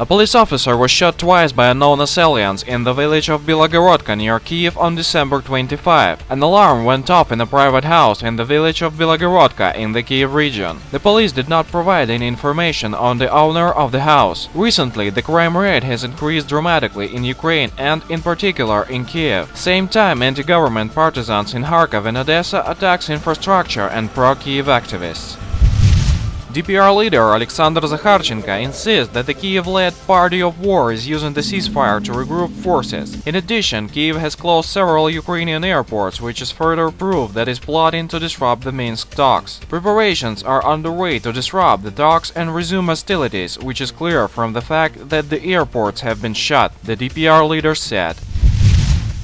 A police officer was shot twice by unknown assailants in the village of Bilogorodka near Kiev on December 25. An alarm went off in a private house in the village of Bilogorodka in the Kiev region. The police did not provide any information on the owner of the house. Recently, the crime rate has increased dramatically in Ukraine and, in particular, in Kiev. Same time, anti-government partisans in Kharkov and Odessa attacks infrastructure and pro-Kiev activists. DPR leader Alexander Zakharchenko insists that the Kiev-led party of war is using the ceasefire to regroup forces. In addition, Kiev has closed several Ukrainian airports, which is further proof that it's plotting to disrupt the Minsk talks. Preparations are underway to disrupt the talks and resume hostilities, which is clear from the fact that the airports have been shut, the DPR leader said.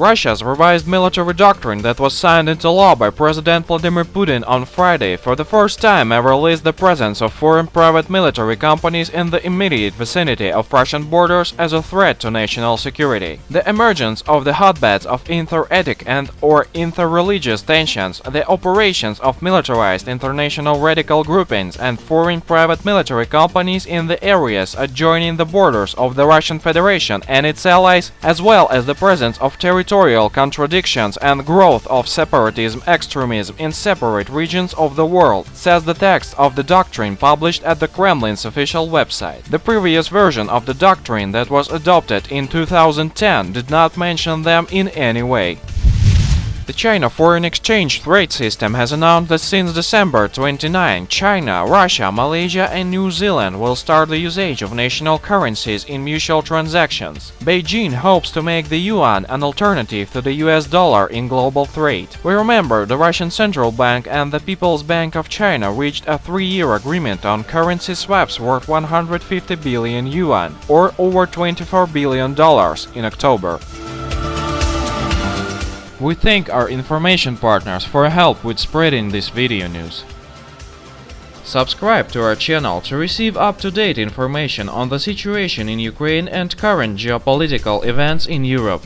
Russia's revised military doctrine that was signed into law by President Vladimir Putin on Friday for the first time ever lists the presence of foreign private military companies in the immediate vicinity of Russian borders as a threat to national security. The emergence of the hotbeds of inter-ethnic and/or inter-religious tensions, the operations of militarized international radical groupings and foreign private military companies in the areas adjoining the borders of the Russian Federation and its allies, as well as the presence of territorial contradictions and growth of separatism extremism in separate regions of the world, says the text of the doctrine published at the Kremlin's official website. The previous version of the doctrine that was adopted in 2010 did not mention them in any way. The China foreign exchange trade system has announced that since December 29, China, Russia, Malaysia and New Zealand will start the usage of national currencies in mutual transactions. Beijing hopes to make the yuan an alternative to the US dollar in global trade. We remember the Russian Central Bank and the People's Bank of China reached a 3-year agreement on currency swaps worth 150 billion yuan, or over $24 billion, in October. We thank our information partners for help with spreading this video news. Subscribe to our channel to receive up-to-date information on the situation in Ukraine and current geopolitical events in Europe.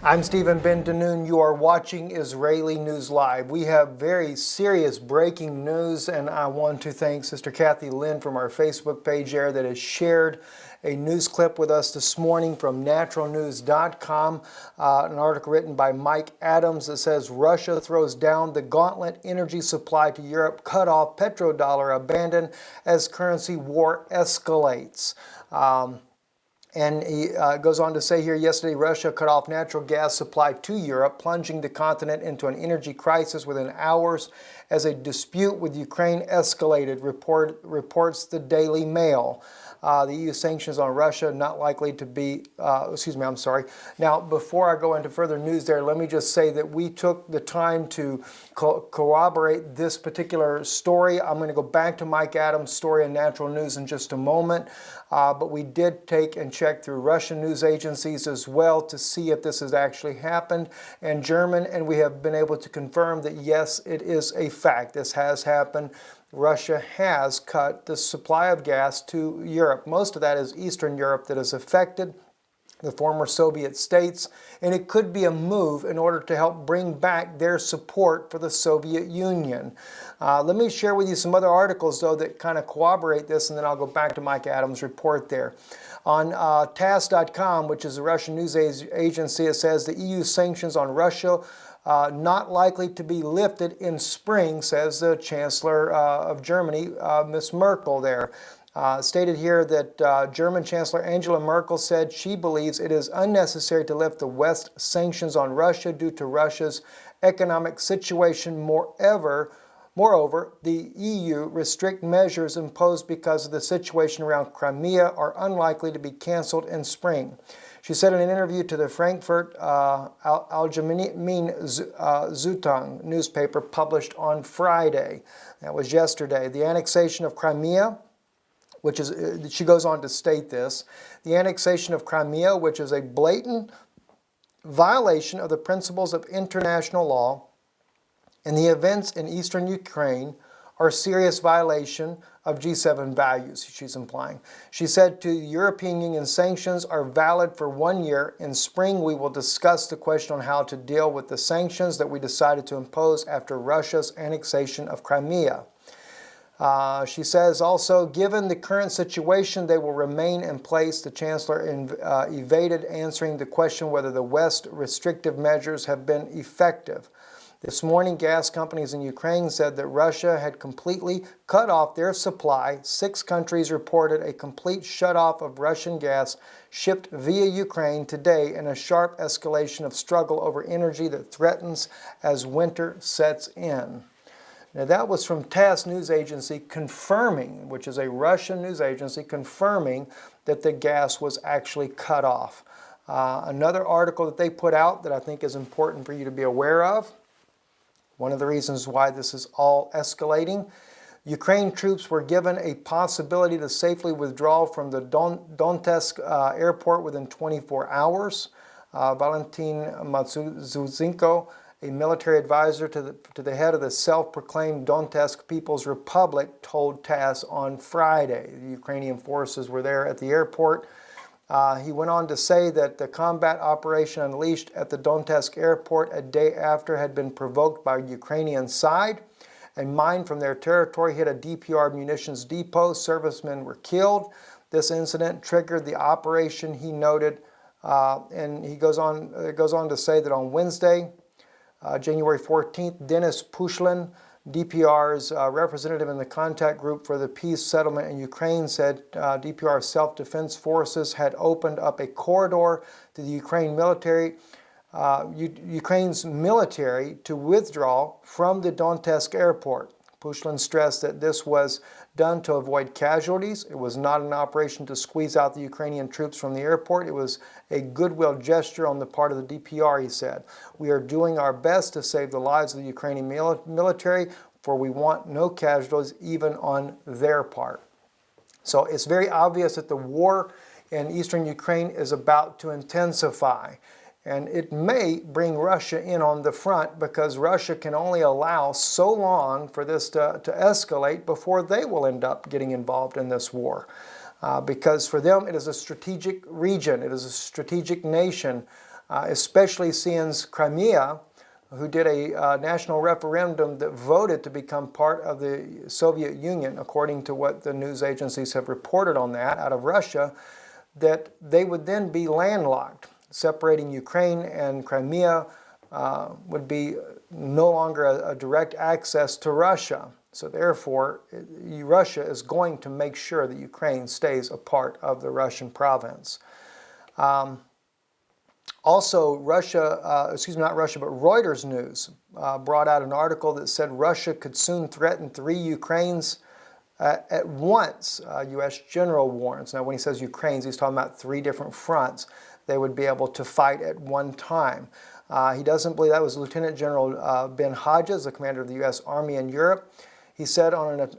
I'm Stephen Ben-Danoon. You are watching Israeli News Live. We have very serious breaking news, and I want to thank Sister Kathy Lynn from our Facebook page there that has shared a news clip with us this morning from naturalnews.com, an article written by Mike Adams that says Russia throws down the gauntlet, energy supply to Europe, cut off petrodollar, abandoned as currency war escalates. And he goes on to say here, yesterday Russia cut off natural gas supply to Europe, plunging the continent into an energy crisis within hours as a dispute with Ukraine escalated, reports the Daily Mail. The EU sanctions on Russia not likely to be, Now, before I go into further news there, let me just say that we took the time to corroborate this particular story. I'm going to go back to Mike Adams' story in Natural News in just a moment. But we did take and check through Russian news agencies as well to see if this has actually happened, and German, and we have been able to confirm that yes, it is a fact. This has happened. Russia has cut the supply of gas to Europe. Most of that is Eastern Europe that is affected, the former Soviet states, and it could be a move in order to help bring back their support for the Soviet Union. Let me share with you some other articles, though, that kind of corroborate this, and then I'll go back to Mike Adams' report there. On TASS.com, which is a Russian news agency, it says the EU sanctions on Russia not likely to be lifted in spring, says the Chancellor of Germany, Ms. Merkel there. Stated here that German Chancellor Angela Merkel said she believes it is unnecessary to lift the West sanctions on Russia due to Russia's economic situation. Moreover, the EU restrict measures imposed because of the situation around Crimea are unlikely to be canceled in spring. She said in an interview to the Frankfurt Allgemeine Zeitung newspaper published on Friday, that was yesterday, the annexation of Crimea, which is, she goes on to state this, the annexation of Crimea, which is a blatant violation of the principles of international law, and the events in eastern Ukraine are a serious violation of G7 values, she's implying. She said the European Union sanctions are valid for 1 year. In spring, we will discuss the question on how to deal with the sanctions that we decided to impose after Russia's annexation of Crimea. She says also, given the current situation, they will remain in place. The chancellor evaded answering the question whether the West's restrictive measures have been effective. This morning, gas companies in Ukraine said that Russia had completely cut off their supply. 6 countries reported a complete shutoff of Russian gas shipped via Ukraine today in a sharp escalation of struggle over energy that threatens as winter sets in. Now, that was from TASS news agency confirming, which is a Russian news agency, confirming that the gas was actually cut off. Another article that they put out that I think is important for you to be aware of, one of the reasons why this is all escalating, Ukraine troops were given a possibility to safely withdraw from the Donetsk airport within 24 hours. Valentin Matsuzenko, a military advisor to the head of the self-proclaimed Donetsk People's Republic, told TASS on Friday. The Ukrainian forces were there at the airport. He went on to say that the combat operation unleashed at the Donetsk airport a day after had been provoked by Ukrainian side. A mine from their territory hit a DPR munitions depot. Servicemen were killed. This incident triggered the operation, he noted. And it goes on to say that on Wednesday, January 14th, Denis Pushlin, DPR's representative in the contact group for the peace settlement in Ukraine, said DPR self-defense forces had opened up a corridor to the Ukraine's military to withdraw from the Donetsk airport. Pushlin stressed that this was done to avoid casualties. It was not an operation to squeeze out the Ukrainian troops from the airport. It was a goodwill gesture on the part of the DPR, he said. We are doing our best to save the lives of the Ukrainian military, for we want no casualties even on their part. So it's very obvious that the war in eastern Ukraine is about to intensify. And it may bring Russia in on the front because Russia can only allow so long for this to escalate before they will end up getting involved in this war. Because for them, it is a strategic region, it is a strategic nation, especially since Crimea, who did a national referendum that voted to become part of the Soviet Union, according to what the news agencies have reported on that out of Russia, that they would then be landlocked. Separating Ukraine and Crimea would be no longer a direct access to Russia. So therefore, Russia is going to make sure that Ukraine stays a part of the Russian province. Also, Reuters News brought out an article that said Russia could soon threaten 3 Ukraines at once, U.S. general warns. Now, when he says Ukraines, he's talking about 3 different fronts they would be able to fight at one time. He doesn't believe that was Lieutenant General Ben Hodges, the commander of the U.S. Army in Europe. He said an attack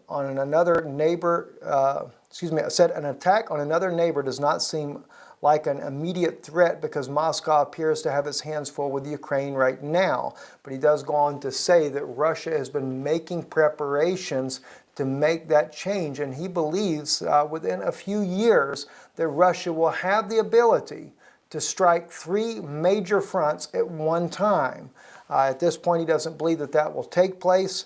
on another neighbor does not seem like an immediate threat because Moscow appears to have its hands full with Ukraine right now. But he does go on to say that Russia has been making preparations to make that change, and he believes within a few years that Russia will have the ability to strike 3 major fronts at one time. At this point, he doesn't believe that that will take place,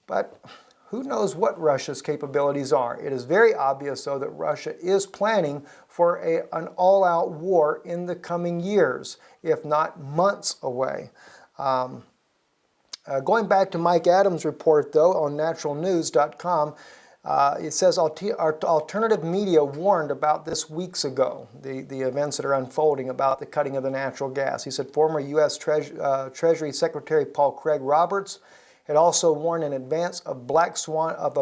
but who knows what Russia's capabilities are. It is very obvious, though, that Russia is planning for an all-out war in the coming years, if not months away. Going back to Mike Adams' report, though, on naturalnews.com, it says alternative media warned about this weeks ago, the events that are unfolding about the cutting of the natural gas. He said former U.S. Treasury Secretary Paul Craig Roberts had also warned in advance of a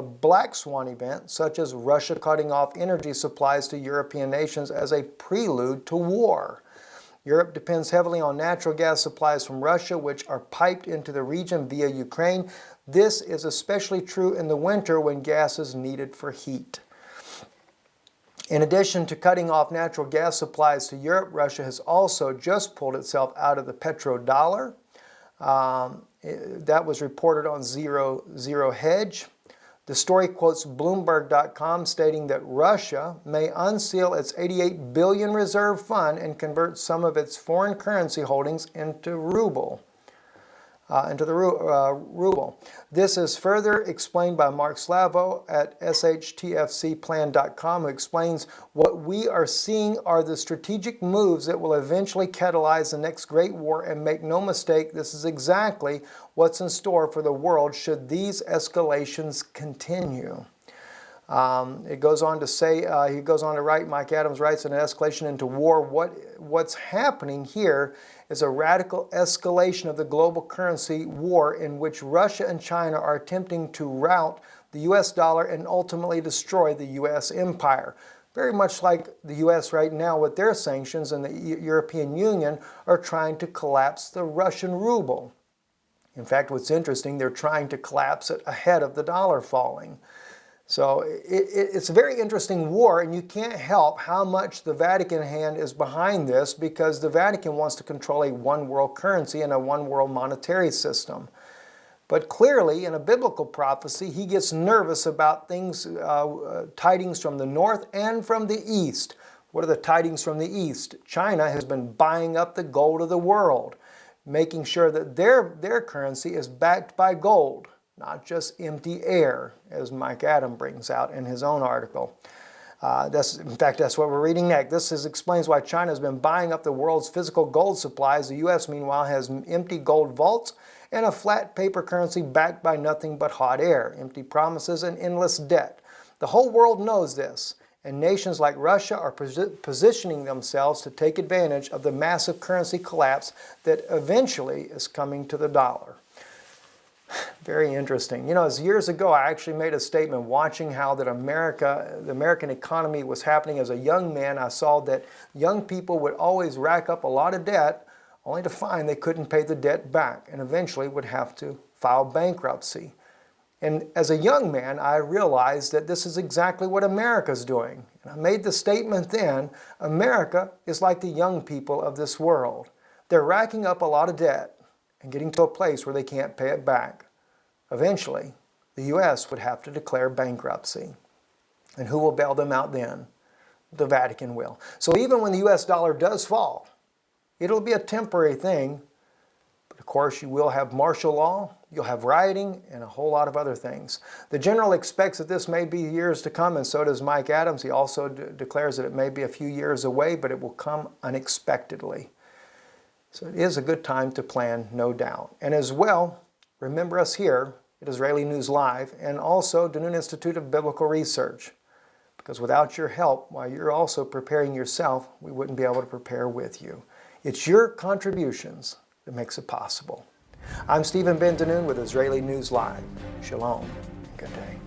black swan event, such as Russia cutting off energy supplies to European nations as a prelude to war. Europe depends heavily on natural gas supplies from Russia, which are piped into the region via Ukraine. This is especially true in the winter when gas is needed for heat. In addition to cutting off natural gas supplies to Europe, Russia has also just pulled itself out of the petrodollar. That was reported on Zero Hedge. The story quotes Bloomberg.com stating that Russia may unseal its $88 billion reserve fund and convert some of its foreign currency holdings into ruble. into the ruble. This is further explained by Mark Slavo at shtfcplan.com, who explains what we are seeing are the strategic moves that will eventually catalyze the next great war, and make no mistake, this is exactly what's in store for the world should these escalations continue. It goes on to say, he goes on to write, Mike Adams writes, an escalation into war. What's happening here is a radical escalation of the global currency war in which Russia and China are attempting to rout the US dollar and ultimately destroy the US empire. Very much like the US right now with their sanctions, and the European Union are trying to collapse the Russian ruble. In fact, what's interesting, they're trying to collapse it ahead of the dollar falling. So it's a very interesting war, and you can't help how much the Vatican hand is behind this, because the Vatican wants to control a one world currency and a one world monetary system. But clearly, in a biblical prophecy, he gets nervous about things, tidings from the north and from the east. What are the tidings from the east? China has been buying up the gold of the world, making sure that their currency is backed by gold, not just empty air, as Mike Adams brings out in his own article. In fact, that's what we're reading next. This explains why China has been buying up the world's physical gold supplies. The U.S., meanwhile, has empty gold vaults and a flat paper currency backed by nothing but hot air, empty promises, and endless debt. The whole world knows this, and nations like Russia are positioning themselves to take advantage of the massive currency collapse that eventually is coming to the dollar. Very interesting. You know, as years ago, I actually made a statement watching how that the American economy was happening. As a young man, I saw that young people would always rack up a lot of debt only to find they couldn't pay the debt back and eventually would have to file bankruptcy. And as a young man, I realized that this is exactly what America's doing. And I made the statement then, America is like the young people of this world. They're racking up a lot of debt and getting to a place where they can't pay it back. Eventually, the U.S. would have to declare bankruptcy. And who will bail them out then? The Vatican will. So even when the U.S. dollar does fall, it'll be a temporary thing. But of course, you will have martial law, you'll have rioting, and a whole lot of other things. The general expects that this may be years to come, and so does Mike Adams. He also declares that it may be a few years away, but it will come unexpectedly. So it is a good time to plan, no doubt. And as well, remember us here at Israeli News Live, and also the Noon Institute of Biblical Research. Because without your help, while you're also preparing yourself, we wouldn't be able to prepare with you. It's your contributions that makes it possible. I'm Stephen Ben Danoon with Israeli News Live. Shalom and good day.